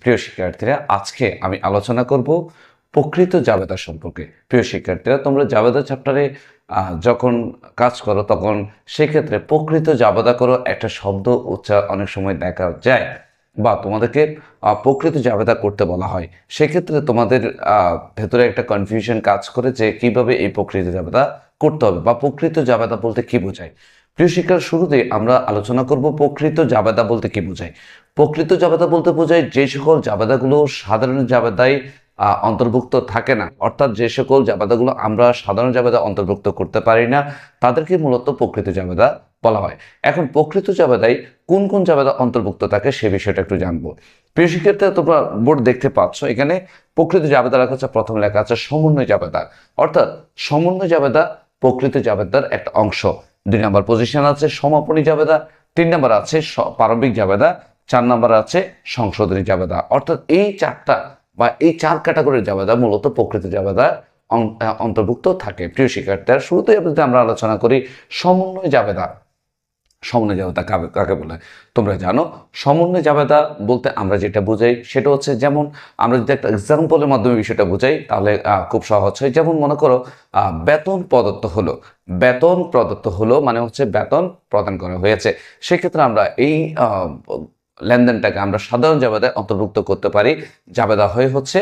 প্রিয় শিক্ষার্থীরা, আজকে আমি আলোচনা করব প্রকৃত জাবেদা সম্পর্কে। প্রিয় শিক্ষার্থীরা, তোমরা জাবেদা চ্যাপ্টারে যখন কাজ করো তখন সেক্ষেত্রে প্রকৃত জাবেদা করো একটা শব্দ অনেক সময় দেখা যায় বা তোমাদেরকে প্রকৃত জাবেদা করতে বলা হয়। সেক্ষেত্রে তোমাদের ভেতরে একটা কনফিউশন কাজ করে যে কিভাবে এই প্রকৃত জাবেদা করতে হবে বা প্রকৃত জাবেদা বলতে কি বোঝায়। প্রিয় শিক্ষার শুরুতে আমরা আলোচনা করব প্রকৃত জাবেদা বলতে কি বোঝায়। প্রকৃত জাবেদা বলতে বোঝায় যে সকল জাবেদাগুলো সাধারণ জাবেদায় অন্তর্ভুক্ত থাকে না, অর্থাৎ যে সকল জাবেদাগুলো আমরা সাধারণ জাবেদা অন্তর্ভুক্ত করতে পারি না তাদেরকে মূলত প্রকৃত জাবেদা বলা হয়। এখন প্রকৃত জাবেদায় কোন কোন জাবেদা অন্তর্ভুক্ত থাকে সে বিষয়টা একটু জানবো। প্রিয় শিক্ষার্থীরা, তোমরা বোর্ড দেখতে পাচ্ছ, এখানে প্রকৃত জাবেদা লেখা আছে, প্রথম লেখা আছে সমন্বয় জাবেদা, অর্থাৎ সমন্বয় জাবেদা প্রকৃত জাবেদার একটা অংশ। 2 নম্বর পজিশন আছে সমাপনী জাবেদা, 3 নম্বর আছে প্রারম্ভিক জাবেদা, 4 নম্বর আছে সংশোধনী জাবেদা। অর্থাৎ এই চারটা বা এই 4 ক্যাটাগরির জাবেদা মূলত প্রকৃত জাবেদা অন্তর্ভুক্ত থাকে। প্রিয় শিক্ষার্থীরা, শুরুতে আমরা আলোচনা করি সমন্বয় জাবেদা। সমন্বয় জাবেদা কাকে বলে তোমরা জানো? সমন্বয় জাবেদা বলতে আমরা যেটা বুঝাই সেটা হচ্ছে, যেমন আমরা যদি একটা এক্সাম্পলের মাধ্যমে বিষয়টা বুঝাই তাহলে খুব সহজ হয়। যেমন মনে করো বেতন প্রদত্ত হলো মানে হচ্ছে বেতন প্রদান করা হয়েছে। সেক্ষেত্রে আমরা এই লেনদেনটাকে আমরা সাধারণ জাবেদায় অন্তর্ভুক্ত করতে পারি। জাবেদা হয়ে হচ্ছে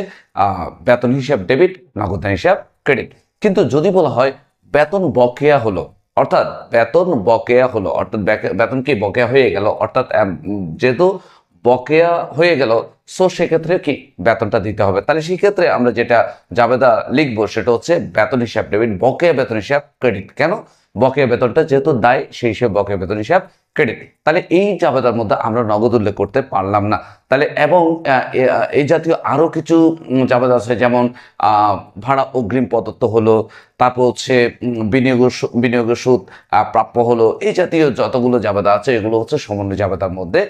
বেতন হিসাব ডেবিট, নগদ হিসাব ক্রেডিট। কিন্তু যদি বলা হয় বেতন বকেয়া হলো, অর্থাৎ বেতন কি বকেয়া হয়ে গেল, অর্থাৎ যেহেতু বকেয়া হয়ে গেল সো সেক্ষেত্রে কি বেতনটা দিতে হবে, তাহলে সেই ক্ষেত্রে আমরা যেটা জাবেদা লিখবো সেটা হচ্ছে বেতন হিসাব ডেবিট, বকেয়া বেতন হিসাব ক্রেডিট। কেন? বকেয়া বেতনটা যেহেতু দায় সেই হিসেবে বকেয়া বেতন হিসাব ক্রেডিট। তাহলে এই জাবেদার মধ্যে আমরা নগদ উল্লেখ করতে পারলাম না। তাহলে এবং এই জাতীয় আরো কিছু জাবেদা আছে, যেমন ভাড়া অগ্রিম প্রদত্ত হলো, তারপর হচ্ছে বিনিয়োগের সুদ প্রাপ্য হলো। এই জাতীয় যতগুলো জাবেদা আছে এগুলো হচ্ছে সমন্বয় জাবেদার মধ্যে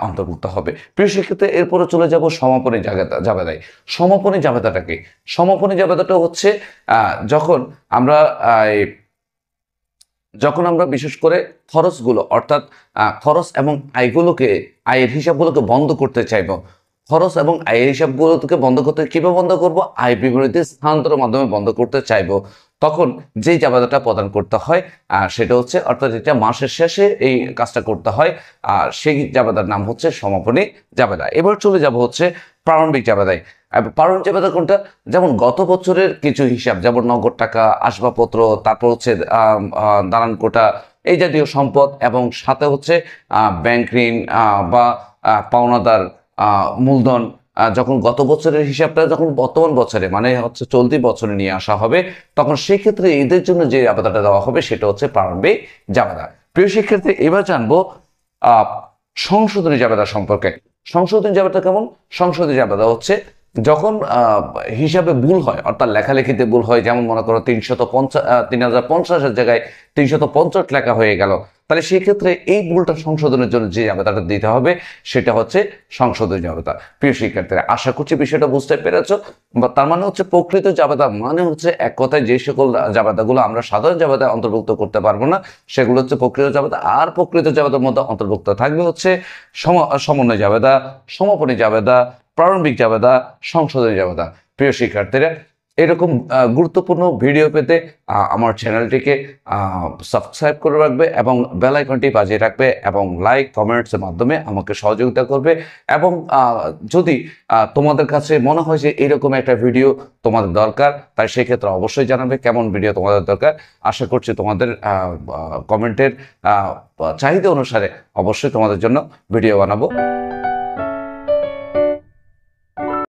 অন্তর্ভুক্ত হবে। প্রিয় শিক্ষার্থী, এরপরে চলে যাব সমাপনী জাবেদায়। সমাপনী জাবেদাটা কি? সমাপনী জাবেদাটা হচ্ছে যখন আমরা বিশেষ করে খরচগুলো, অর্থাৎ খরচ এবং আয়ের হিসাবগুলোকে বন্ধ করতে চাইব। খরচ এবং আয়ের হিসাবগুলোকে বন্ধ করতে কিভাবে বন্ধ করব? আয় বিবরণীতে স্থানান্তরের মাধ্যমে বন্ধ করতে চাইব। তখন যে জাবেদাটা প্রদান করতে হয় সেটা হচ্ছে, অর্থাৎ এটা মাসের শেষে এই কাজটা করতে হয়, সেই জাবেদার নাম হচ্ছে সমাপনী জাবেদা। এবার চলে যাব হচ্ছে প্রারম্ভিক জাবেদায়। প্রারম্ভিক জাবেদা কোনটা? যেমন গত বছরের কিছু হিসাব, যেমন নগদ টাকা, আসবাবপত্র, তারপর হচ্ছে দালান কোটা, এই জাতীয় সম্পদ, এবং সাথে হচ্ছে ব্যাংক ঋণ বা পাওনাদার মূলধন, যখন গত বছরের হিসাবটা যখন বর্তমান বছরে মানে হচ্ছে চলতি বছরে নিয়ে আসা হবে, তখন সেই ক্ষেত্রে এদের জন্য যে জাবেদাটা দেওয়া হবে সেটা হচ্ছে প্রারম্ভিক জাবেদা। প্রিয় শিক্ষার্থী, এবার জানবো সংশোধনী জাবেদা সম্পর্কে। সংশোধনী জাবেদা কেমন? সংশোধনী জাবেদা হচ্ছে যখন হিসাবে ভুল হয়, অর্থাৎ লেখালেখিতে ভুল হয়, যেমন মনে করো 3050 জায়গায় 350 লেখা হয়ে গেল, তাহলে সেই ক্ষেত্রে এই ভুলটা সংশোধনের জন্য যে জাবেদাটা দিতে হবে সেটা হচ্ছে সংশোধনী জাবেদা। প্রিয় শিক্ষার্থীরা, আশা করছি বিষয়টা বুঝতে পেরেছ। তার মানে হচ্ছে প্রকৃত জাবেদা মানে হচ্ছে এক কথায় যে সকল জাবেদাগুলো আমরা সাধারণ জাবেদায় অন্তর্ভুক্ত করতে পারবো না সেগুলো হচ্ছে প্রকৃত জাবেদা। আর প্রকৃত জাবেদার মধ্যে অন্তর্ভুক্ত থাকবে হচ্ছে সমন্বয় জাবেদা, সমাপনী জাবেদা, প্রারম্ভিক জাবেদা, সংশোধনী জাবেদা। প্রিয় শিক্ষার্থীরা, এরকম গুরুত্বপূর্ণ ভিডিও পেতে আমার চ্যানেলটিকে সাবস্ক্রাইব করে রাখবে এবং বেল আইকনটি বাজিয়ে রাখবে এবং লাইক কমেন্টসের মাধ্যমে আমাকে সহযোগিতা করবে। এবং যদি তোমাদের কাছে মনে হয় যে এরকম একটা ভিডিও তোমাদের দরকার, তাই সেক্ষেত্রে অবশ্যই জানাবে কেমন ভিডিও তোমাদের দরকার। আশা করছি তোমাদের কমেন্টের চাহিদা অনুসারে অবশ্যই তোমাদের জন্য ভিডিও বানাবো।